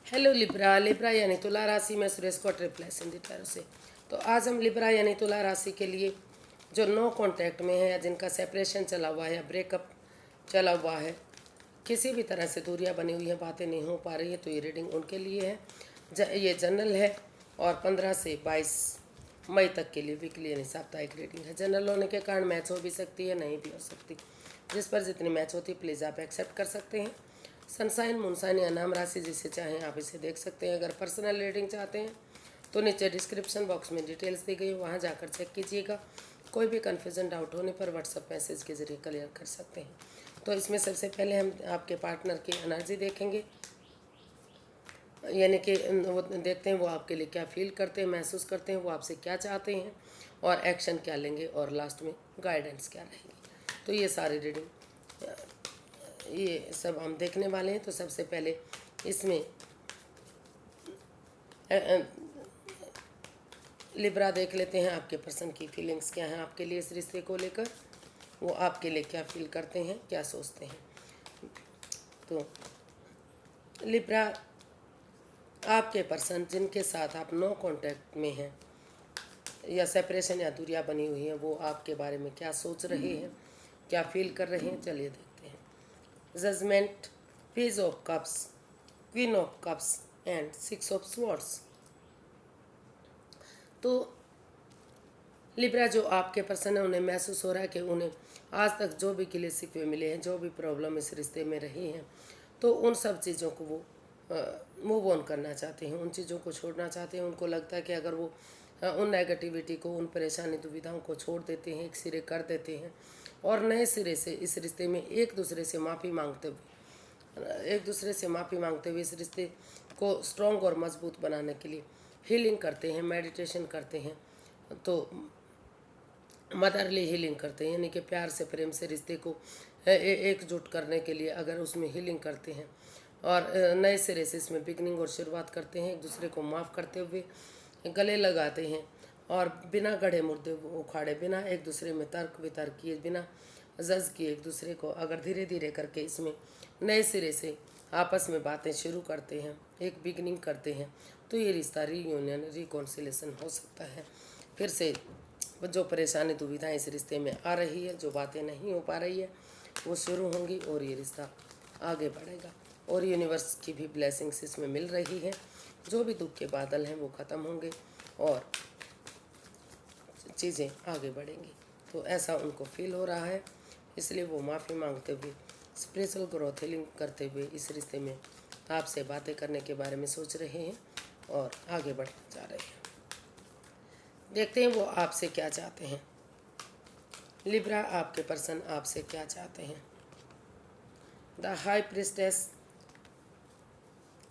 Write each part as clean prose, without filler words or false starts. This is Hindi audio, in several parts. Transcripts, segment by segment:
Hello Libra. लिब्रा यानी तुला राशि में सुरेश को ट्रिप्लेस इन तरह से। तो आज हम लिब्रा यानी तुला राशि के लिए जो नो कांटेक्ट में है या जिनका सेपरेशन चला हुआ है या ब्रेकअप चला हुआ है, किसी भी तरह से दूरियां बनी हुई हैं, बातें नहीं हो पा रही है, तो ये रीडिंग उनके लिए है। ये जनरल है और 15 से 22 मई तक के लिए वीकली यानी साप्ताहिक रीडिंग है। जनरल होने के कारण मैच हो भी सकती है, नहीं भी हो सकती। जिस पर जितनी मैच होती है प्लीज़ आप एक्सेप्ट कर सकते हैं। सनसाइन मूनसाइन या नाम राशि जिसे चाहें आप इसे देख सकते हैं। अगर पर्सनल रीडिंग चाहते हैं तो नीचे डिस्क्रिप्शन बॉक्स में डिटेल्स दी गई, वहाँ जाकर चेक कीजिएगा। कोई भी कन्फ्यूज़न डाउट होने पर व्हाट्सएप मैसेज के ज़रिए क्लियर कर सकते हैं। तो इसमें सबसे पहले हम आपके पार्टनर की एनर्जी देखेंगे, यानी कि वो देखते हैं वो आपके लिए क्या फील करते हैं, महसूस करते हैं, वो आपसे क्या चाहते हैं और एक्शन क्या लेंगे, और लास्ट में गाइडेंस क्या रहेगी। तो ये सारी रीडिंग ये सब हम देखने वाले हैं। तो सबसे पहले इसमें लिब्रा देख लेते हैं आपके पर्सन की फीलिंग्स क्या हैं आपके लिए इस रिश्ते को लेकर, वो आपके लिए क्या फील करते हैं, क्या सोचते हैं। तो लिब्रा, आपके पर्सन जिनके साथ आप नो कांटेक्ट में हैं या सेपरेशन या दूरियां बनी हुई हैं, वो आपके बारे में क्या सोच रहे हैं, क्या फील कर रहे हैं, चलिए देखते हैं। Judgement, page of cups, queen of cups and 6 of swords. तो लिब्रा, जो आपके पर्सन है उन्हें महसूस हो रहा है कि उन्हें आज तक जो भी गिले शिकवे मिले हैं, जो भी प्रॉब्लम इस रिश्ते में रही हैं, तो उन सब चीज़ों को वो मूव ऑन करना चाहते हैं, उन चीज़ों को छोड़ना चाहते हैं। उनको लगता है कि अगर वो उन नेगेटिविटी को, उन परेशानी दुविधाओं को छोड़ देते हैं, एक सिरे कर देते हैं और नए सिरे से इस रिश्ते में एक दूसरे से माफ़ी मांगते हुए इस रिश्ते को स्ट्रॉन्ग और मजबूत बनाने के लिए हीलिंग करते हैं, मेडिटेशन करते हैं। तो मदरली हीलिंग करते हैं, यानी कि प्यार से, प्रेम से रिश्ते को एकजुट करने के लिए अगर उसमें हीलिंग करते हैं और नए सिरे से इसमें बिगनिंग और शुरुआत करते हैं, एक दूसरे को माफ़ करते हुए गले लगाते हैं और बिना गढ़े मुर्दे उखाड़े, बिना एक दूसरे में तर्क वितर्क किए, बिना जज किए एक दूसरे को अगर धीरे धीरे करके इसमें नए सिरे से आपस में बातें शुरू करते हैं, एक बिगनिंग करते हैं, तो ये रिश्ता रीयूनियन, रिकॉन्सिलेशन हो सकता है। फिर से जो परेशानी दुविधाएं इस रिश्ते में आ रही है, जो बातें नहीं हो पा रही है, वो शुरू होंगी और ये रिश्ता आगे बढ़ेगा। और यूनिवर्स की भी ब्लेसिंग्स इसमें मिल रही है। जो भी दुख के बादल हैं वो ख़त्म होंगे और चीज़ें आगे बढ़ेंगी। तो ऐसा उनको फील हो रहा है, इसलिए वो माफ़ी मांगते हुए, स्पिरिचुअल ग्रोथ हीलिंग करते हुए इस रिश्ते में आपसे बातें करने के बारे में सोच रहे हैं और आगे बढ़ना चाह रहे हैं। देखते हैं वो आपसे क्या चाहते हैं। लिब्रा, आपके पर्सन आपसे क्या चाहते हैं। The high priestess,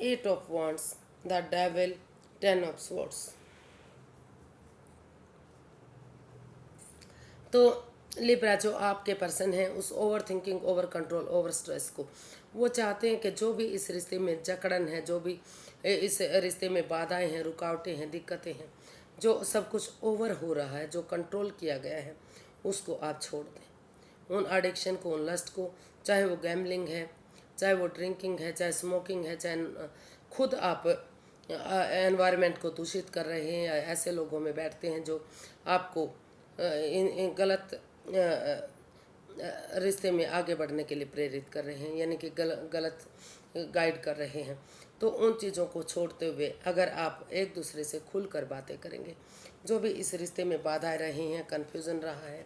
8 of wands, the devil, 10 of swords. तो लिब्रा, जो आपके पर्सन हैं उस over thinking, over control, over stress को वो चाहते हैं कि जो भी इस रिश्ते में जकड़न है, जो भी इस रिश्ते में बाधाएं हैं, रुकावटें हैं, दिक्कतें हैं, जो सब कुछ ओवर हो रहा है, जो कंट्रोल किया गया है, उसको आप छोड़ दें। उन एडिक्शन को, उन लस्ट को, चाहे वो गैम्बलिंग है, चाहे वो ड्रिंकिंग है, चाहे स्मोकिंग है, चाहे खुद आप एनवायरनमेंट को दूषित कर रहे हैं या ऐसे लोगों में बैठते हैं जो आपको इन गलत रिश्ते में आगे बढ़ने के लिए प्रेरित कर रहे हैं, यानी कि गलत गाइड कर रहे हैं। तो उन चीज़ों को छोड़ते हुए अगर आप एक दूसरे से खुलकर बातें करेंगे, जो भी इस रिश्ते में बाधाएं रही हैं, कन्फ्यूज़न रहा है,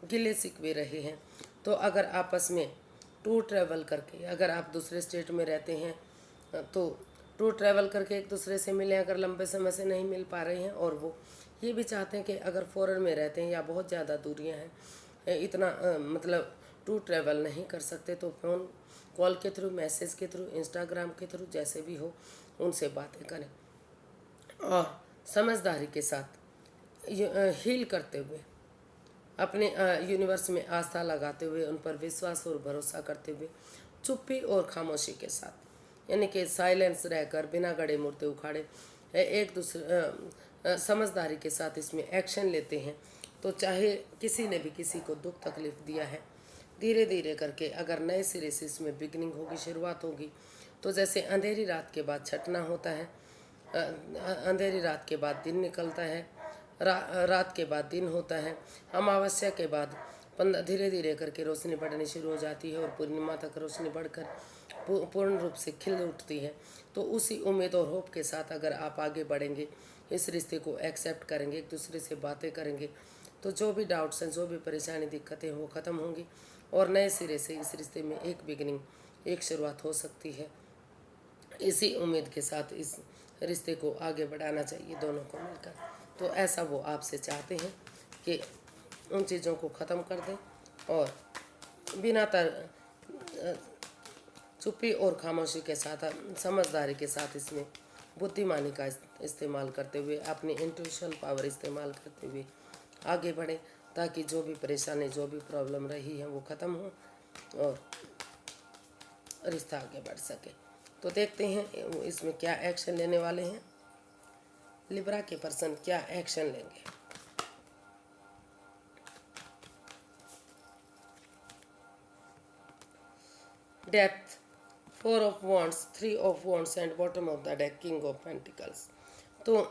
गिले शिकवे रहे हैं, तो अगर आपस में टूर ट्रैवल करके, अगर आप दूसरे स्टेट में रहते हैं तो टूर ट्रैवल करके एक दूसरे से मिलें, अगर लंबे समय से नहीं मिल पा रहे हैं, और वो ये भी चाहते हैं कि अगर फॉरेन में रहते हैं या बहुत ज़्यादा दूरियां हैं, इतना मतलब टूर ट्रैवल नहीं कर सकते, तो फ़ोन कॉल के थ्रू, मैसेज के थ्रू, इंस्टाग्राम के थ्रू, जैसे भी हो उनसे बातें करें और समझदारी के साथ हील करते हुए, अपने यूनिवर्स में आस्था लगाते हुए, उन पर विश्वास और भरोसा करते हुए, चुप्पी और खामोशी के साथ, यानी कि साइलेंस रहकर, बिना गड़े मुर्दे उखाड़े, एक दूसरे समझदारी के साथ इसमें एक्शन लेते हैं। तो चाहे किसी ने भी किसी को दुख तकलीफ दिया है, धीरे धीरे करके अगर नए सिरे से इसमें बिगनिंग होगी, शुरुआत होगी, तो जैसे अंधेरी रात के बाद छटना होता है, अंधेरी रात के बाद दिन निकलता है, रात के बाद दिन होता है, अमावस्या के बाद धीरे धीरे करके रोशनी बढ़नी शुरू हो जाती है और पूर्णिमा तक रोशनी बढ़कर पूर्ण रूप से खिल उठती है। तो उसी उम्मीद और होप के साथ अगर आप आगे बढ़ेंगे, इस रिश्ते को एक्सेप्ट करेंगे, एक दूसरे से बातें करेंगे, तो जो भी डाउट्स हैं, जो भी परेशानी दिक्कतें वो ख़त्म होंगी और नए सिरे से इस रिश्ते में एक बिगनिंग, एक शुरुआत हो सकती है। इसी उम्मीद के साथ इस रिश्ते को आगे बढ़ाना चाहिए दोनों को मिलकर। तो ऐसा वो आपसे चाहते हैं कि उन चीज़ों को ख़त्म कर दें और बिना चुप्पी और खामोशी के साथ, समझदारी के साथ, इसमें बुद्धिमानी का इस्तेमाल करते हुए, अपनी इंट्यूशन पावर इस्तेमाल करते हुए आगे बढ़ें, ताकि जो भी परेशानी, जो भी प्रॉब्लम रही है वो ख़त्म हो और रिश्ता आगे बढ़ सके। तो देखते हैं इसमें क्या एक्शन लेने वाले हैं, लिब्रा के पर्सन क्या एक्शन लेंगे। Death, 4 of wands, 3 of wands and bottom of the deck king of pentacles. तो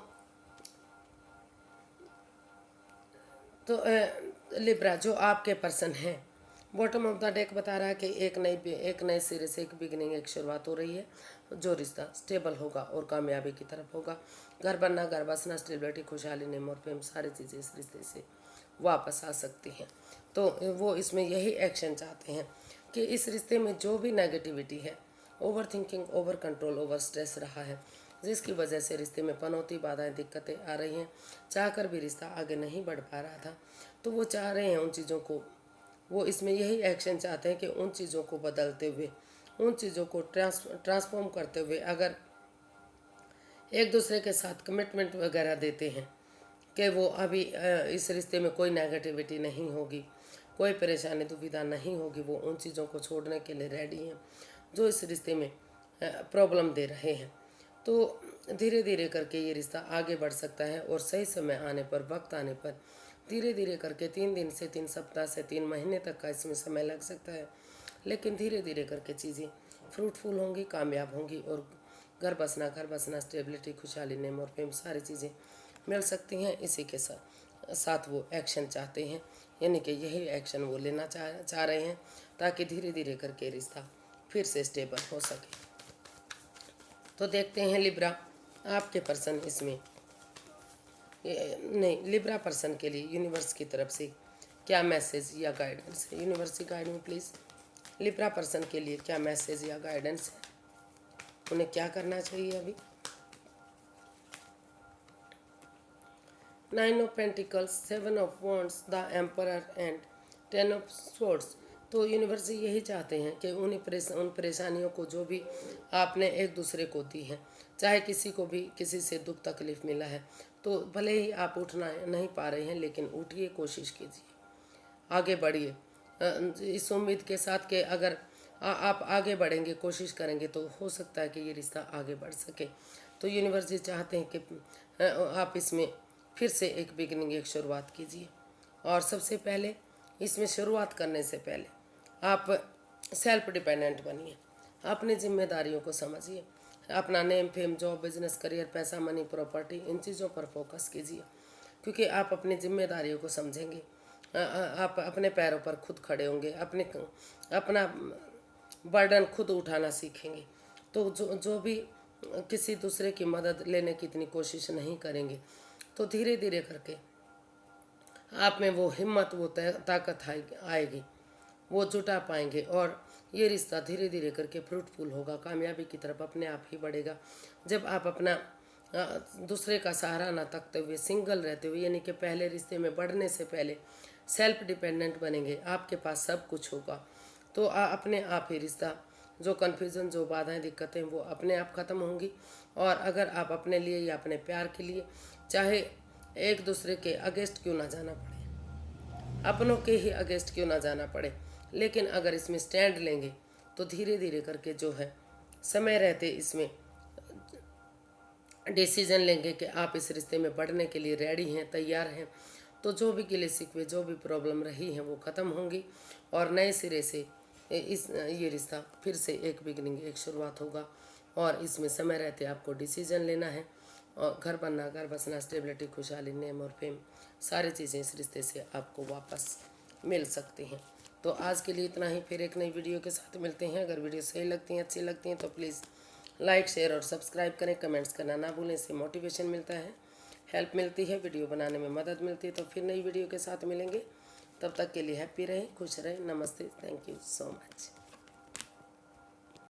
लिब्रा जो आपके पर्सन हैं, बॉटम ऑफ द डेक बता रहा है कि एक नए सिरे से एक बिगनिंग, एक शुरुआत हो रही है, जो रिश्ता स्टेबल होगा और कामयाबी की तरफ होगा। घर बनना, घर बसना, स्टेबिलिटी, खुशहाली, नेम और प्रेम, सारी चीज़ें इस रिश्ते से वापस आ सकती हैं। तो वो इसमें यही एक्शन चाहते हैं कि इस रिश्ते में जो भी नेगेटिविटी है, over thinking, over control, over stress रहा है, जिसकी वजह से रिश्ते में पनौती, बाधाएं, दिक्कतें आ रही हैं, चाहकर भी रिश्ता आगे नहीं बढ़ पा रहा था, तो वो चाह रहे हैं उन चीज़ों को, वो इसमें यही एक्शन चाहते हैं कि उन चीज़ों को बदलते हुए, उन चीज़ों को ट्रांसफॉर्म करते हुए अगर एक दूसरे के साथ कमिटमेंट वगैरह देते हैं कि वो अभी इस रिश्ते में कोई नेगेटिविटी नहीं होगी, कोई परेशानी दुविधा नहीं होगी, वो उन चीज़ों को छोड़ने के लिए रेडी हैं जो इस रिश्ते में प्रॉब्लम दे रहे हैं। तो धीरे धीरे करके ये रिश्ता आगे बढ़ सकता है और सही समय आने पर, वक्त आने पर, धीरे धीरे करके 3 दिन से 3 सप्ताह से 3 महीने तक का इसमें समय लग सकता है, लेकिन धीरे धीरे करके चीज़ें फ्रूटफुल होंगी, कामयाब होंगी और घर बसना, स्टेबिलिटी, खुशहाली, नेम और प्रेम, सारी चीज़ें मिल सकती हैं। इसी के साथ वो एक्शन चाहते हैं, यानी कि यही एक्शन वो लेना चाह रहे हैं ताकि धीरे धीरे करके रिश्ता फिर से स्टेबल हो सके। तो देखते हैं लिब्रा, आपके पर्सन इसमें नहीं, लिब्रा पर्सन के लिए यूनिवर्स की तरफ से क्या मैसेज या गाइडेंस है। यूनिवर्स की गाइड में प्लीज़ लिब्रा पर्सन के लिए क्या मैसेज या गाइडेंस है, उन्हें क्या करना चाहिए अभी। 9 of pentacles, 7 of wands, the emperor and 10 of swords. तो यूनिवर्स यही चाहते हैं कि उन परेशानियों को जो भी आपने एक दूसरे को दी है, चाहे किसी को भी किसी से दुख तकलीफ मिला है, तो भले ही आप उठना नहीं पा रहे हैं, लेकिन उठिए, कोशिश कीजिए, आगे बढ़िए इस उम्मीद के साथ कि अगर आप आगे बढ़ेंगे, कोशिश करेंगे, तो हो सकता है कि ये रिश्ता आगे बढ़ सके। तो यूनिवर्स ये चाहते हैं कि आप इसमें फिर से एक बिगनिंग, एक शुरुआत कीजिए। और सबसे पहले इसमें शुरुआत करने से पहले आप सेल्फ डिपेंडेंट बनिए, अपनी जिम्मेदारियों को समझिए, अपना name, fame, job, business, career, पैसा, मनी, प्रॉपर्टी, इन चीज़ों पर फोकस कीजिए, क्योंकि आप अपनी जिम्मेदारियों को समझेंगे, आप अपने पैरों पर खुद खड़े होंगे, अपना बर्डन खुद उठाना सीखेंगे। तो जो भी किसी दूसरे की मदद लेने की इतनी कोशिश नहीं करेंगे, तो धीरे धीरे करके आप में वो हिम्मत, वो ताकत आएगी, वो जुटा पाएंगे और ये रिश्ता धीरे धीरे करके फ्रूटफुल होगा, कामयाबी की तरफ अपने आप ही बढ़ेगा। जब आप अपना दूसरे का सहारा ना तकते हुए, सिंगल रहते हुए, यानी कि पहले रिश्ते में बढ़ने से पहले सेल्फ डिपेंडेंट बनेंगे, आपके पास सब कुछ होगा, तो अपने आप ही रिश्ता, जो कन्फ्यूज़न, जो बाधाएं, दिक्कतें, वो अपने आप ख़त्म होंगी। और अगर आप अपने लिए या अपने प्यार के लिए, चाहे एक दूसरे के अगेंस्ट क्यों ना जाना पड़े, अपनों के ही अगेंस्ट क्यों ना जाना पड़े, लेकिन अगर इसमें स्टैंड लेंगे तो धीरे धीरे करके जो है समय रहते इसमें डिसीजन लेंगे कि आप इस रिश्ते में बढ़ने के लिए रेडी हैं, तैयार हैं, तो जो भी गिले शिकवे, जो भी प्रॉब्लम रही हैं, वो ख़त्म होंगी और नए सिरे से ये रिश्ता फिर से एक बिगनिंग, एक शुरुआत होगा। और इसमें समय रहते आपको डिसीजन लेना है। और घर बनना, घर बसना, स्टेबिलिटी, खुशहाली, नेम और फेम, सारी चीज़ें इस रिश्ते से आपको वापस मिल सकती हैं। तो आज के लिए इतना ही, फिर एक नई वीडियो के साथ मिलते हैं। अगर वीडियो सही लगती हैं, अच्छी लगती हैं तो प्लीज़ लाइक, शेयर और सब्सक्राइब करें। कमेंट्स करना ना भूलें, इससे मोटिवेशन मिलता है, हेल्प मिलती है, वीडियो बनाने में मदद मिलती है। तो फिर नई वीडियो के साथ मिलेंगे, तब तक के लिए हैप्पी रहें, खुश रहें। नमस्ते, थैंक यू सो मच।